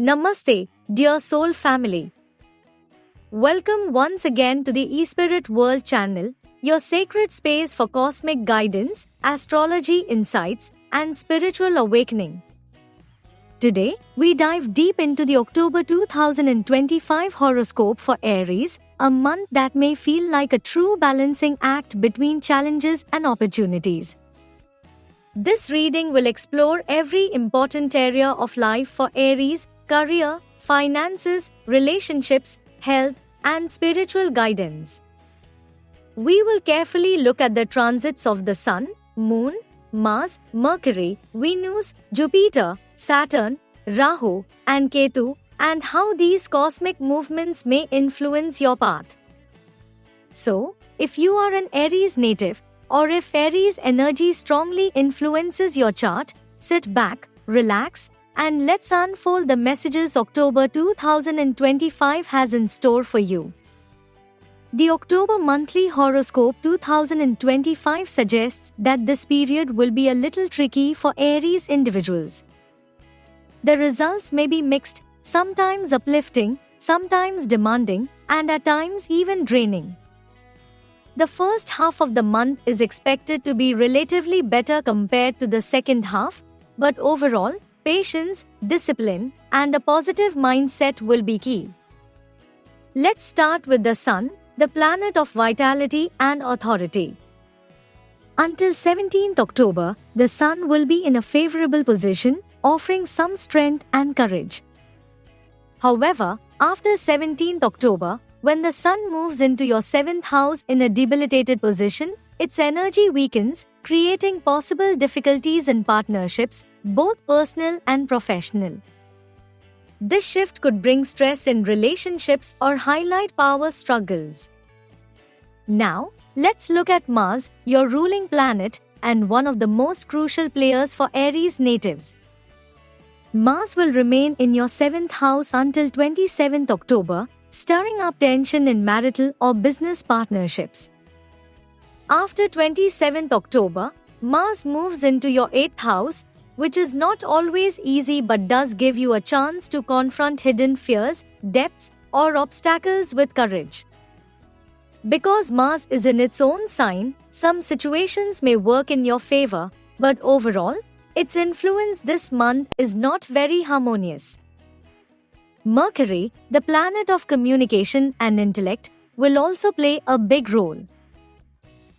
Namaste, dear soul family. Welcome once again to the eSpirit World channel, your sacred space for cosmic guidance, astrology insights, and spiritual awakening. Today, we dive deep into the October 2025 horoscope for Aries, a month that may feel like a true balancing act between challenges and opportunities. This reading will explore every important area of life for Aries: career, finances, relationships, health, and spiritual guidance. We will carefully look at the transits of the Sun, Moon, Mars, Mercury, Venus, Jupiter, Saturn, Rahu, and Ketu, and how these cosmic movements may influence your path. So, if you are an Aries native, or if Aries energy strongly influences your chart, sit back, relax, and let's unfold the messages October 2025 has in store for you. The October monthly horoscope 2025 suggests that this period will be a little tricky for Aries individuals. The results may be mixed, sometimes uplifting, sometimes demanding, and at times even draining. The first half of the month is expected to be relatively better compared to the second half, but overall, patience, discipline, and a positive mindset will be key. Let's start with the Sun, the planet of vitality and authority. Until 17th October, the Sun will be in a favorable position, offering some strength and courage. However, after 17th October, when the Sun moves into your 7th house in a debilitated position, its energy weakens, creating possible difficulties in partnerships, both personal and professional. This shift could bring stress in relationships or highlight power struggles. Now, let's look at Mars, your ruling planet, and one of the most crucial players for Aries natives. Mars will remain in your 7th house until 27th October, stirring up tension in marital or business partnerships. After 27th October, Mars moves into your 8th house, which is not always easy but does give you a chance to confront hidden fears, debts, or obstacles with courage. Because Mars is in its own sign, some situations may work in your favor, but overall, its influence this month is not very harmonious. Mercury, the planet of communication and intellect, will also play a big role.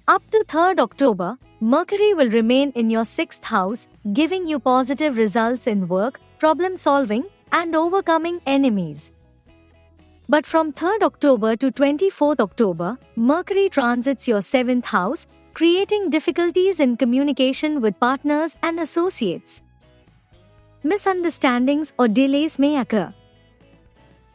Up to 3rd October, Mercury will remain in your 6th house, giving you positive results in work, problem solving, and overcoming enemies. But from 3rd October to 24th October, Mercury transits your 7th house, creating difficulties in communication with partners and associates. Misunderstandings or delays may occur.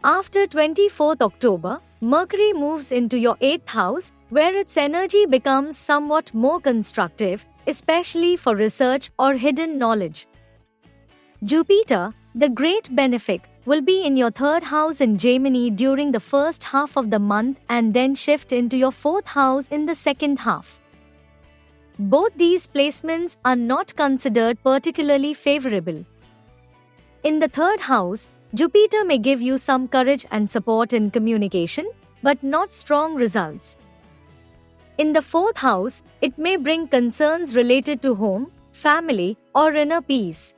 After 24th October, Mercury moves into your 8th house, where its energy becomes somewhat more constructive, especially for research or hidden knowledge. Jupiter, the great benefic, will be in your 3rd house in Gemini during the first half of the month and then shift into your 4th house in the second half. Both these placements are not considered particularly favorable. In the 3rd house, Jupiter may give you some courage and support in communication, but not strong results. In the 4th house, it may bring concerns related to home, family, or inner peace.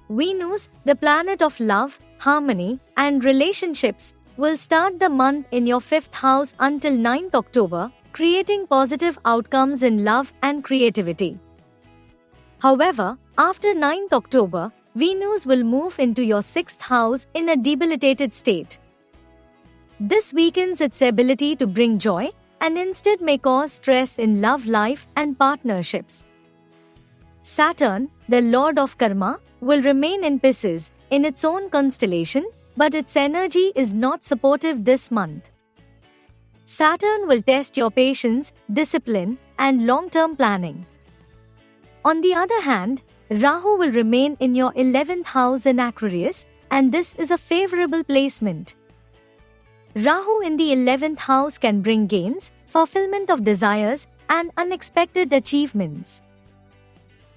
Venus, the planet of love, harmony, and relationships, will start the month in your 5th house until 9th October, creating positive outcomes in love and creativity. However, after 9th October, Venus will move into your 6th house in a debilitated state. This weakens its ability to bring joy and instead may cause stress in love life and partnerships. Saturn, the lord of karma, will remain in Pisces in its own constellation, but its energy is not supportive this month. Saturn will test your patience, discipline, and long-term planning. On the other hand, Rahu will remain in your 11th house in Aquarius, and this is a favorable placement. Rahu in the 11th house can bring gains, fulfillment of desires, and unexpected achievements.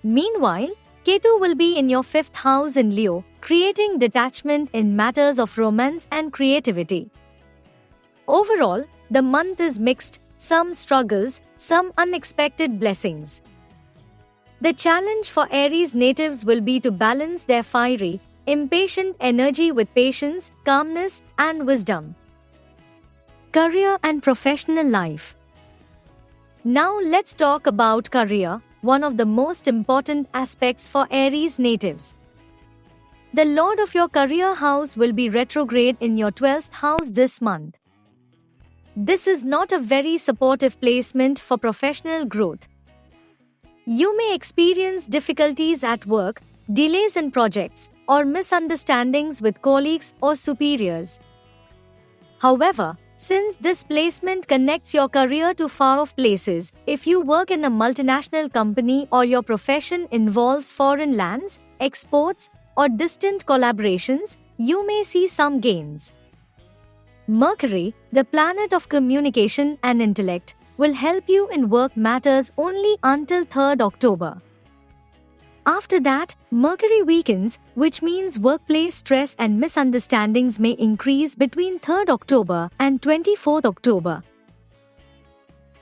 Meanwhile, Ketu will be in your 5th house in Leo, creating detachment in matters of romance and creativity. Overall, the month is mixed, some struggles, some unexpected blessings. The challenge for Aries natives will be to balance their fiery, impatient energy with patience, calmness, and wisdom. Career and professional life. Now let's talk about career, one of the most important aspects for Aries natives. The Lord of your career house will be retrograde in your 12th house this month. This is not a very supportive placement for professional growth. You may experience difficulties at work, delays in projects, or misunderstandings with colleagues or superiors. However, since this placement connects your career to far-off places, if you work in a multinational company or your profession involves foreign lands, exports, or distant collaborations, you may see some gains. Mercury, the planet of communication and intellect, will help you in work matters only until 3rd October. After that, Mercury weakens, which means workplace stress and misunderstandings may increase between 3rd October and 24th October.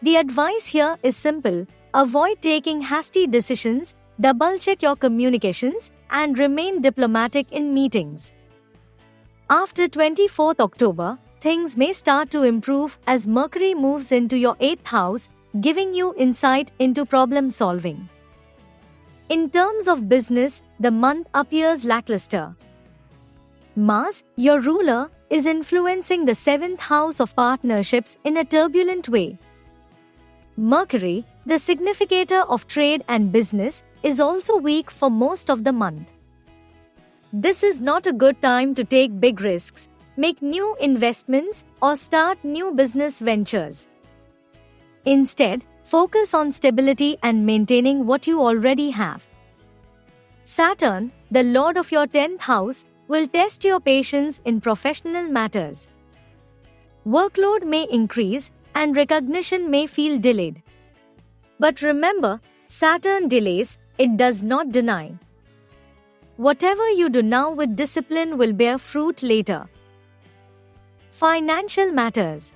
The advice here is simple: avoid taking hasty decisions, double-check your communications, and remain diplomatic in meetings. After 24th October, things may start to improve as Mercury moves into your 8th house, giving you insight into problem solving. In terms of business, the month appears lackluster. Mars, your ruler, is influencing the 7th house of partnerships in a turbulent way. Mercury, the significator of trade and business, is also weak for most of the month. This is not a good time to take big risks, make new investments, or start new business ventures. Instead, focus on stability and maintaining what you already have. Saturn, the Lord of your 10th house, will test your patience in professional matters. Workload may increase and recognition may feel delayed. But remember, Saturn delays, it does not deny. Whatever you do now with discipline will bear fruit later. Financial matters.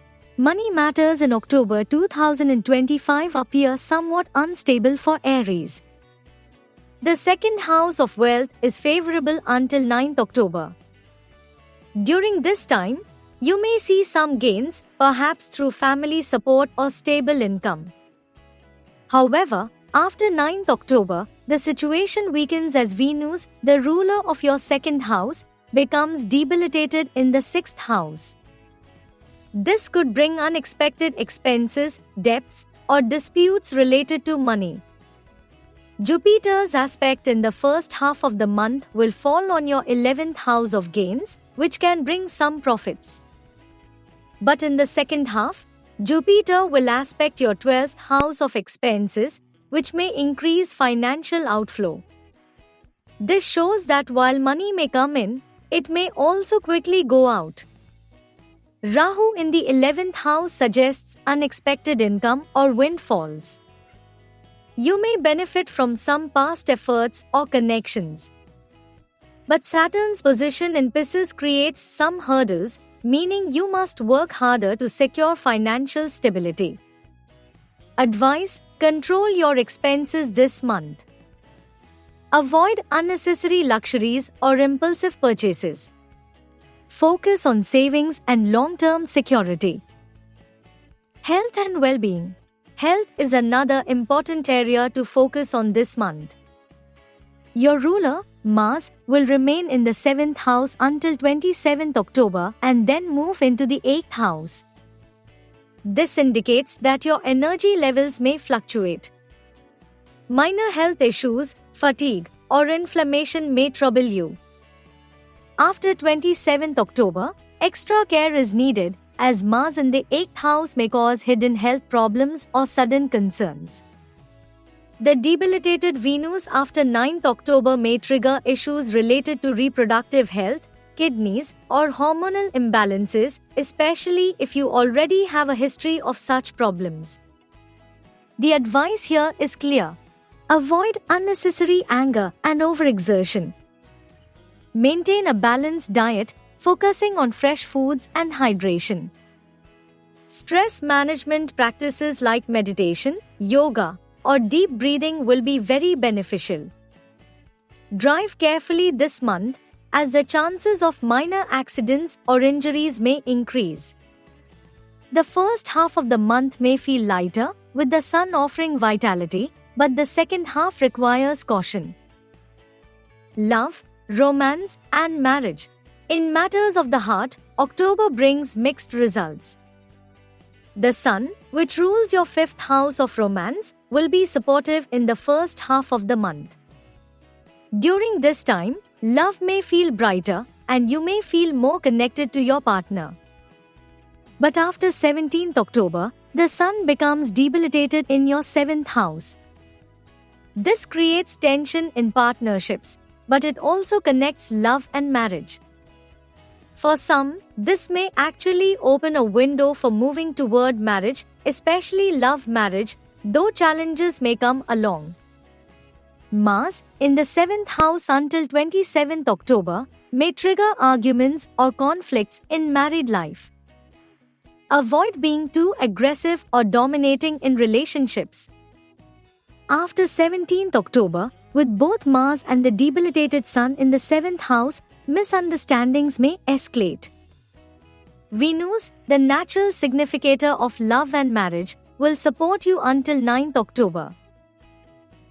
Money matters in October 2025 appear somewhat unstable for Aries. The 2nd house of wealth is favorable until 9th October. During this time, you may see some gains, perhaps through family support or stable income. However, after 9th October, the situation weakens as Venus, the ruler of your 2nd house, becomes debilitated in the 6th house. This could bring unexpected expenses, debts, or disputes related to money. Jupiter's aspect in the first half of the month will fall on your 11th house of gains, which can bring some profits. But in the second half, Jupiter will aspect your 12th house of expenses, which may increase financial outflow. This shows that while money may come in, it may also quickly go out. Rahu in the 11th house suggests unexpected income or windfalls. You may benefit from some past efforts or connections. But Saturn's position in Pisces creates some hurdles, meaning you must work harder to secure financial stability. Advice: control your expenses this month. Avoid unnecessary luxuries or impulsive purchases. Focus on savings and long-term security. Health and well-being. Health is another important area to focus on this month. Your ruler, Mars, will remain in the 7th house until 27th October and then move into the 8th house. This indicates that your energy levels may fluctuate. Minor health issues, fatigue, or inflammation may trouble you. After 27th October, extra care is needed as Mars in the 8th house may cause hidden health problems or sudden concerns. The debilitated Venus after 9th October may trigger issues related to reproductive health, kidneys, or hormonal imbalances, especially if you already have a history of such problems. The advice here is clear. Avoid unnecessary anger and overexertion. Maintain a balanced diet, focusing on fresh foods and hydration. Stress management practices like meditation, yoga, or deep breathing will be very beneficial. Drive carefully this month, as the chances of minor accidents or injuries may increase. The first half of the month may feel lighter, with the sun offering vitality, but the second half requires caution. Love, romance, and marriage. In matters of the heart, October brings mixed results. The sun, which rules your fifth house of romance, will be supportive in the first half of the month. During this time, love may feel brighter and you may feel more connected to your partner. But after 17th October, the sun becomes debilitated in your 7th house. This creates tension in partnerships, but it also connects love and marriage. For some, this may actually open a window for moving toward marriage, especially love marriage, though challenges may come along. Mars, in the 7th house until 27th October, may trigger arguments or conflicts in married life. Avoid being too aggressive or dominating in relationships. After 17th October, with both Mars and the debilitated Sun in the 7th house, misunderstandings may escalate. Venus, the natural significator of love and marriage, will support you until 9th October.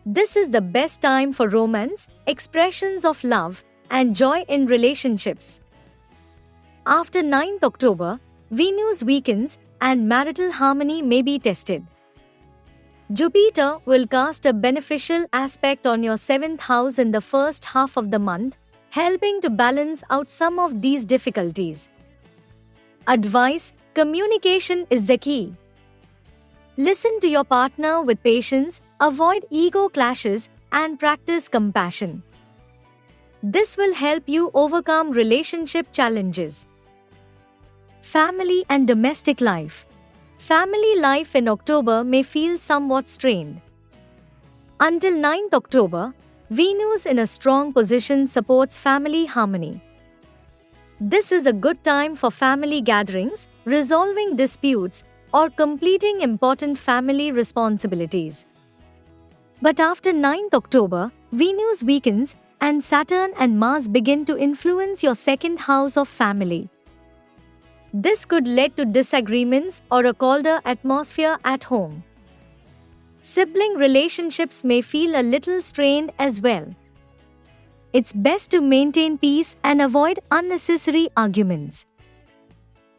This is the best time for romance, expressions of love, and joy in relationships. After 9th October, Venus weakens and marital harmony may be tested. Jupiter will cast a beneficial aspect on your 7th house in the first half of the month, helping to balance out some of these difficulties. Advice: communication is the key. Listen to your partner with patience, avoid ego clashes, and practice compassion. This will help you overcome relationship challenges. Family and domestic life. Family life in October may feel somewhat strained. Until 9th October, Venus in a strong position supports family harmony. This is a good time for family gatherings, resolving disputes, or completing important family responsibilities. But after 9th October, Venus weakens and Saturn and Mars begin to influence your second house of family. This could lead to disagreements or a colder atmosphere at home. Sibling relationships may feel a little strained as well. It's best to maintain peace and avoid unnecessary arguments.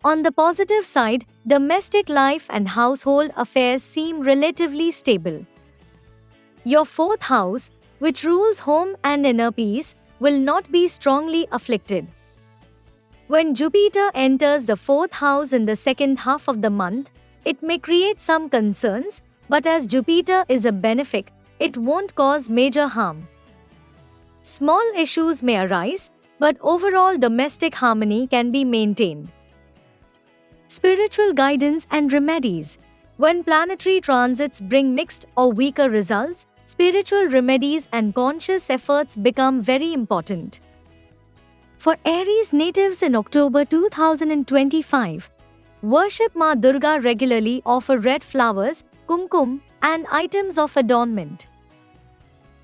On the positive side, domestic life and household affairs seem relatively stable. Your fourth house, which rules home and inner peace, will not be strongly afflicted. When Jupiter enters the fourth house in the second half of the month, it may create some concerns, but as Jupiter is a benefic, it won't cause major harm. Small issues may arise, but overall domestic harmony can be maintained. Spiritual guidance and remedies. When planetary transits bring mixed or weaker results, spiritual remedies and conscious efforts become very important. For Aries natives in October 2025, worship Ma Durga regularly, offer red flowers, kumkum, and items of adornment.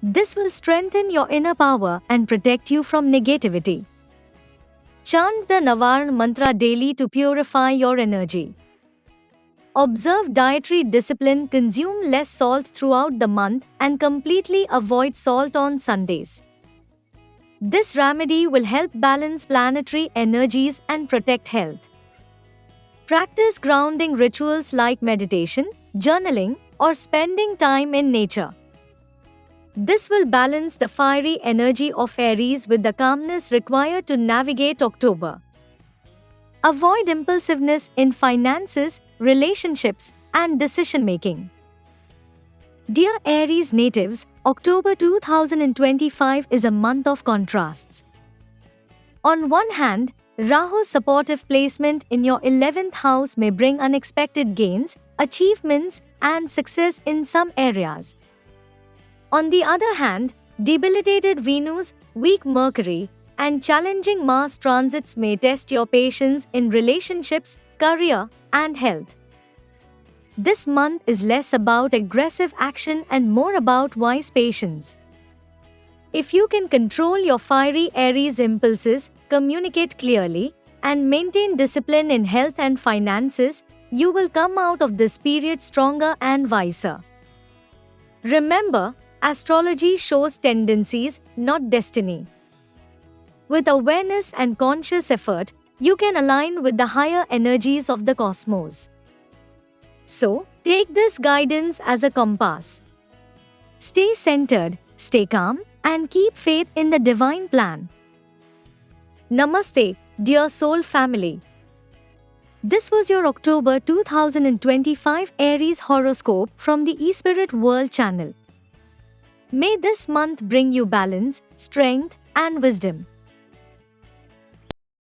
This will strengthen your inner power and protect you from negativity. Chant the Navarn mantra daily to purify your energy. Observe dietary discipline, consume less salt throughout the month, and completely avoid salt on Sundays. This remedy will help balance planetary energies and protect health. Practice grounding rituals like meditation, journaling, or spending time in nature. This will balance the fiery energy of Aries with the calmness required to navigate October. Avoid impulsiveness in finances, relationships, and decision-making. Dear Aries natives, October 2025 is a month of contrasts. On one hand, Rahu's supportive placement in your 11th house may bring unexpected gains, achievements, and success in some areas. On the other hand, debilitated Venus, weak Mercury, and challenging Mars transits may test your patience in relationships, career, and health. This month is less about aggressive action and more about wise patience. If you can control your fiery Aries impulses, communicate clearly, and maintain discipline in health and finances, you will come out of this period stronger and wiser. Remember, astrology shows tendencies, not destiny. With awareness and conscious effort, you can align with the higher energies of the cosmos. So, take this guidance as a compass. Stay centered, stay calm, and keep faith in the divine plan. Namaste, dear soul family. This was your October 2025 Aries horoscope from the eSpirit World channel. May this month bring you balance, strength, and wisdom.